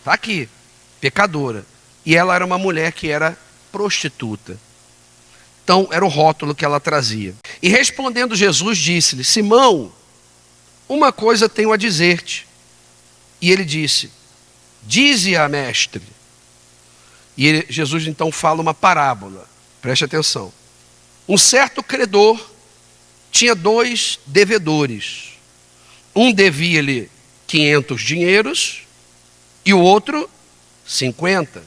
Está aqui, pecadora. E ela era uma mulher que era prostituta. Então, era o rótulo que ela trazia. E respondendo Jesus, disse-lhe: Simão, uma coisa tenho a dizer-te. E ele disse: dize-a, mestre. E Jesus então fala uma parábola. Preste atenção. Um certo credor tinha 2 devedores. Um devia-lhe 500 dinheiros e o outro 50.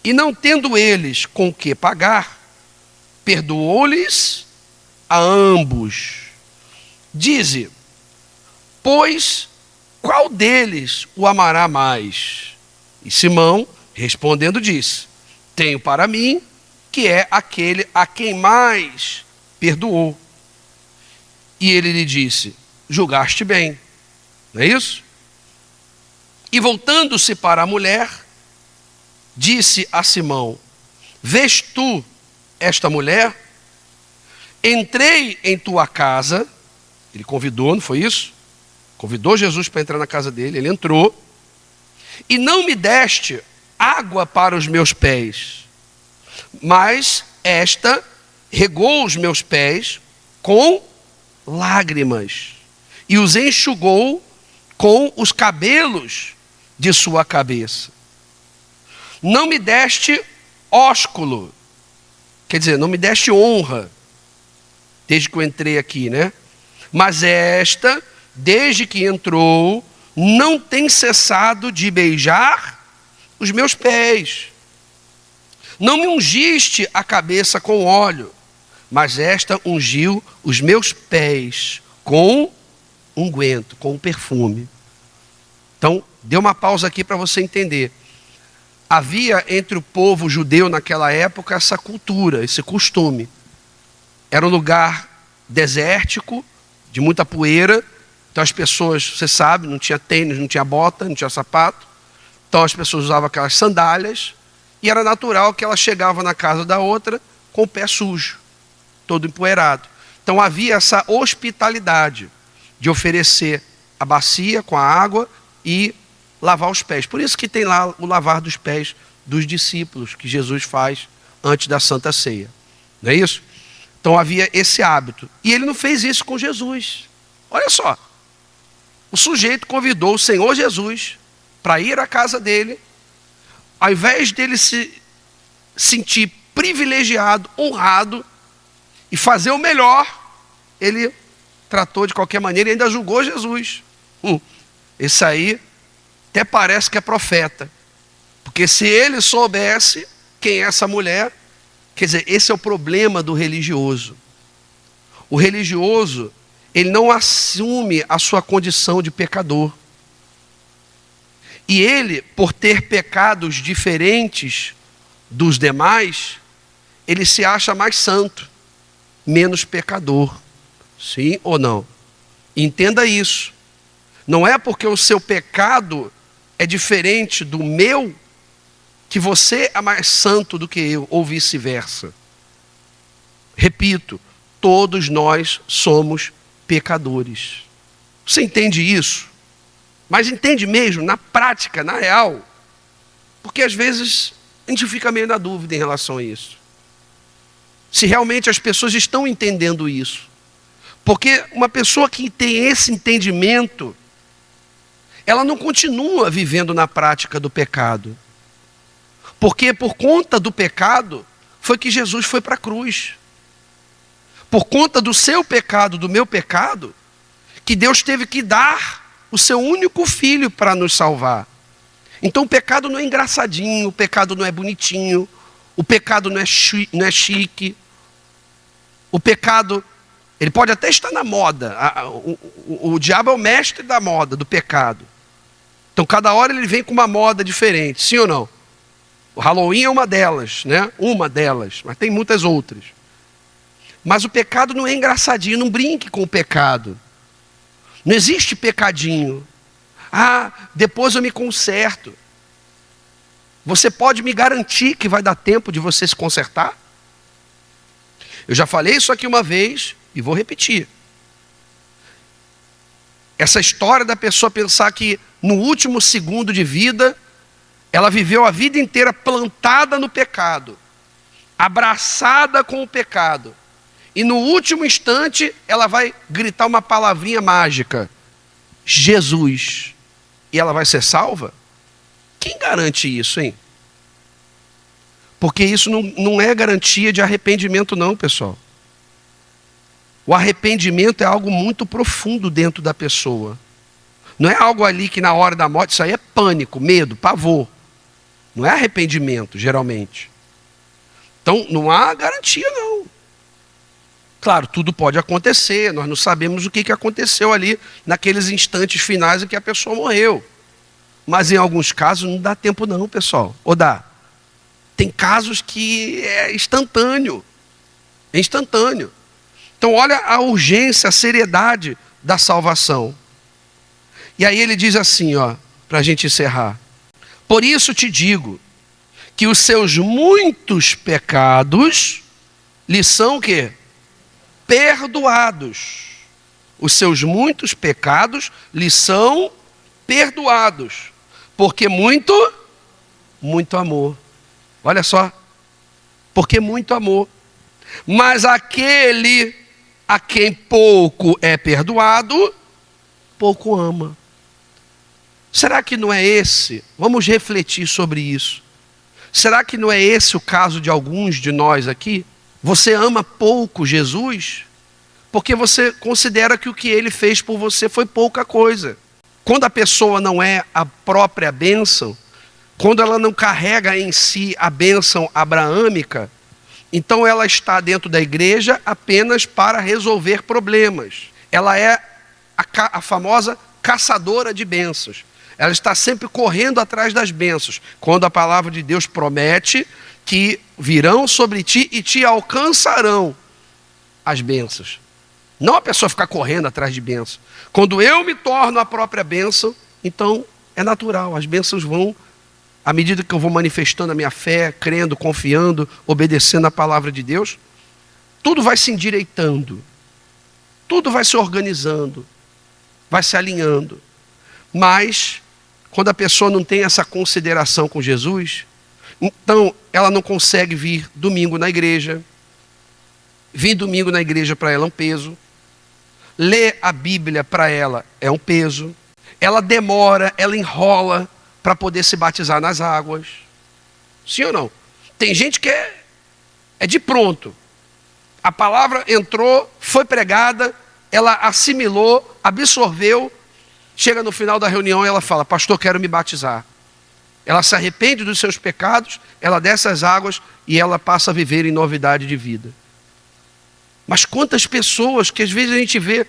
E não tendo eles com que pagar, perdoou-lhes a ambos. Dize, pois, qual deles o amará mais? E Simão, respondendo, disse: tenho para mim que é aquele a quem mais perdoou. E ele lhe disse: julgaste bem. Não é isso? E voltando-se para a mulher, disse a Simão: vês tu esta mulher? Entrei em tua casa. Ele convidou, não foi isso? Convidou Jesus para entrar na casa dele. Ele entrou. E não me deste água para os meus pés, mas esta regou os meus pés com lágrimas e os enxugou com os cabelos de sua cabeça. Não me deste ósculo, quer dizer, não me deste honra, desde que eu entrei aqui, né? Mas esta, desde que entrou, não tem cessado de beijar os meus pés. Não me ungiste a cabeça com óleo, mas esta ungiu os meus pés com unguento, com perfume. Então, dê uma pausa aqui para você entender. Havia entre o povo judeu naquela época essa cultura, esse costume. Era um lugar desértico, de muita poeira. Então as pessoas, você sabe, não tinha tênis, não tinha bota, não tinha sapato. Então as pessoas usavam aquelas sandálias. E era natural que ela chegava na casa da outra com o pé sujo, todo empoeirado. Então havia essa hospitalidade de oferecer a bacia com a água e lavar os pés. Por isso que tem lá o lavar dos pés dos discípulos que Jesus faz antes da Santa Ceia. Não é isso? Então havia esse hábito. E ele não fez isso com Jesus. Olha só. O sujeito convidou o Senhor Jesus para ir à casa dele. Ao invés dele se sentir privilegiado, honrado e fazer o melhor, ele tratou de qualquer maneira e ainda julgou Jesus. Esse aí até parece que é profeta. Porque se ele soubesse quem é essa mulher, quer dizer, esse é o problema do religioso. O religioso, ele não assume a sua condição de pecador. E ele, por ter pecados diferentes dos demais, ele se acha mais santo, menos pecador. Sim ou não? Entenda isso. Não é porque o seu pecado é diferente do meu que você é mais santo do que eu, ou vice-versa. Repito, todos nós somos pecadores. Você entende isso? Mas entende mesmo, na prática, na real? Porque às vezes a gente fica meio na dúvida em relação a isso. Se realmente as pessoas estão entendendo isso. Porque uma pessoa que tem esse entendimento, ela não continua vivendo na prática do pecado. Porque por conta do pecado, foi que Jesus foi para a cruz. Por conta do seu pecado, do meu pecado, que Deus teve que dar o seu único filho para nos salvar. Então o pecado não é engraçadinho, o pecado não é bonitinho, o pecado não é chique. O pecado, ele pode até estar na moda. O diabo é o mestre da moda, do pecado. Então cada hora ele vem com uma moda diferente, sim ou não? O Halloween é uma delas, né? Uma delas, mas tem muitas outras. Mas o pecado não é engraçadinho, não brinque com o pecado. Não existe pecadinho. Depois eu me conserto. Você pode me garantir que vai dar tempo de você se consertar? Eu já falei isso aqui uma vez e vou repetir. Essa história da pessoa pensar que no último segundo de vida Ela viveu a vida inteira plantada no pecado, abraçada com o pecado. E no último instante, ela vai gritar uma palavrinha mágica: Jesus. E ela vai ser salva? Quem garante isso, hein? Porque isso não é garantia de arrependimento não, pessoal. O arrependimento é algo muito profundo dentro da pessoa. Não é algo ali que na hora da morte, isso aí é pânico, medo, pavor. Não é arrependimento, geralmente. Então, não há garantia não. Claro, tudo pode acontecer, nós não sabemos o que aconteceu ali naqueles instantes finais em que a pessoa morreu. Mas em alguns casos não dá tempo não, pessoal. Ou dá? Tem casos que é instantâneo. É instantâneo. Então olha a urgência, a seriedade da salvação. E aí ele diz assim, para a gente encerrar. Por isso te digo, que os seus muitos pecados lhe são o quê? Perdoados. Os seus muitos pecados lhe são perdoados. Porque muito amor. Olha só. Porque muito amor. Mas aquele a quem pouco é perdoado, pouco ama. Será que não é esse? Vamos refletir sobre isso. Será que não é esse o caso de alguns de nós aqui? Você ama pouco Jesus porque você considera que o que ele fez por você foi pouca coisa. Quando a pessoa não é a própria bênção, quando ela não carrega em si a bênção abraâmica, então ela está dentro da igreja apenas para resolver problemas. Ela é a famosa caçadora de bênçãos. Ela está sempre correndo atrás das bênçãos, quando a palavra de Deus promete que virão sobre ti e te alcançarão as bênçãos. Não a pessoa ficar correndo atrás de bênção. Quando eu me torno a própria bênção, então é natural, as bênçãos vão, à medida que eu vou manifestando a minha fé, crendo, confiando, obedecendo a palavra de Deus, tudo vai se endireitando, tudo vai se organizando, vai se alinhando. Mas, quando a pessoa não tem essa consideração com Jesus, então ela não consegue vir domingo na igreja. Vir domingo na igreja para ela é um peso. Ler a Bíblia para ela é um peso. Ela demora, ela enrola para poder se batizar nas águas. Sim ou não? Tem gente que é de pronto. A palavra entrou, foi pregada, ela assimilou, absorveu. Chega no final da reunião e ela fala: pastor, quero me batizar. Ela se arrepende dos seus pecados, ela desce as águas e ela passa a viver em novidade de vida. Mas quantas pessoas que às vezes a gente vê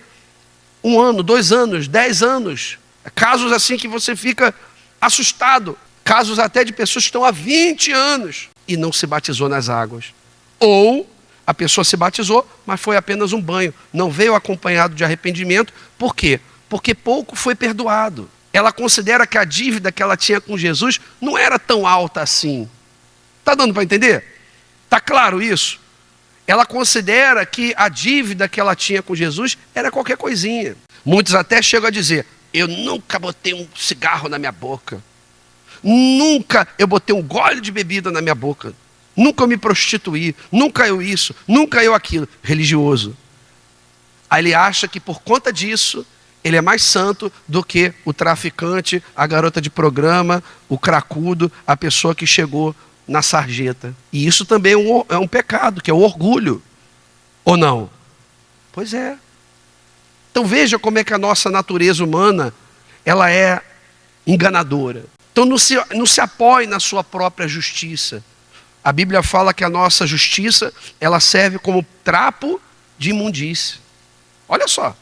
1 ano, 2 anos, 10 anos, casos assim que você fica assustado, casos até de pessoas que estão há 20 anos e não se batizou nas águas. Ou a pessoa se batizou, mas foi apenas um banho, não veio acompanhado de arrependimento. Por quê? Porque pouco foi perdoado. Ela considera que a dívida que ela tinha com Jesus não era tão alta assim. Está dando para entender? Está claro isso? Ela considera que a dívida que ela tinha com Jesus era qualquer coisinha. Muitos até chegam a dizer: eu nunca botei um cigarro na minha boca. Nunca eu botei um gole de bebida na minha boca. Nunca eu me prostituí. Nunca eu isso. Nunca eu aquilo. Religioso. Aí ele acha que por conta disso ele é mais santo do que o traficante, a garota de programa, o cracudo, a pessoa que chegou na sarjeta. E isso também é um pecado, que é o orgulho. Ou não? Pois é. Então veja como é que a nossa natureza humana, ela é enganadora. Então não se apoie na sua própria justiça. A Bíblia fala que a nossa justiça, ela serve como trapo de imundícia. Olha só.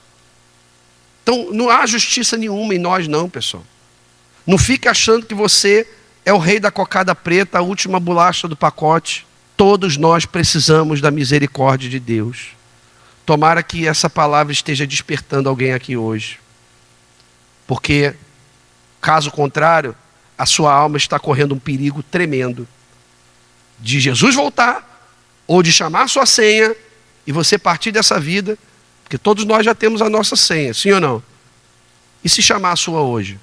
Então não há justiça nenhuma em nós não, pessoal. Não fique achando que você é o rei da cocada preta, a última bolacha do pacote. Todos nós precisamos da misericórdia de Deus. Tomara que essa palavra esteja despertando alguém aqui hoje. Porque, caso contrário, a sua alma está correndo um perigo tremendo de Jesus voltar, ou de chamar a sua senha, e você partir dessa vida, porque todos nós já temos a nossa senha, sim ou não? E se chamar a sua hoje?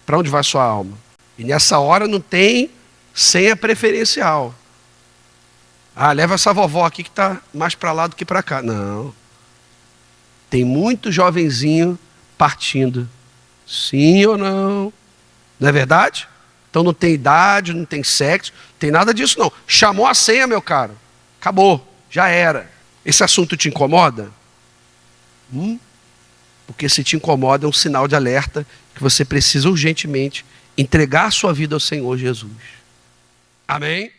Para onde vai a sua alma? E nessa hora não tem senha preferencial. Ah, leva essa vovó aqui que está mais para lá do que para cá. Não. Tem muito jovenzinho partindo. Sim ou não? Não é verdade? Então não tem idade, não tem sexo, não tem nada disso não. Chamou a senha, meu caro. Acabou, já era. Esse assunto te incomoda? Porque se te incomoda é um sinal de alerta que você precisa urgentemente entregar a sua vida ao Senhor Jesus. Amém?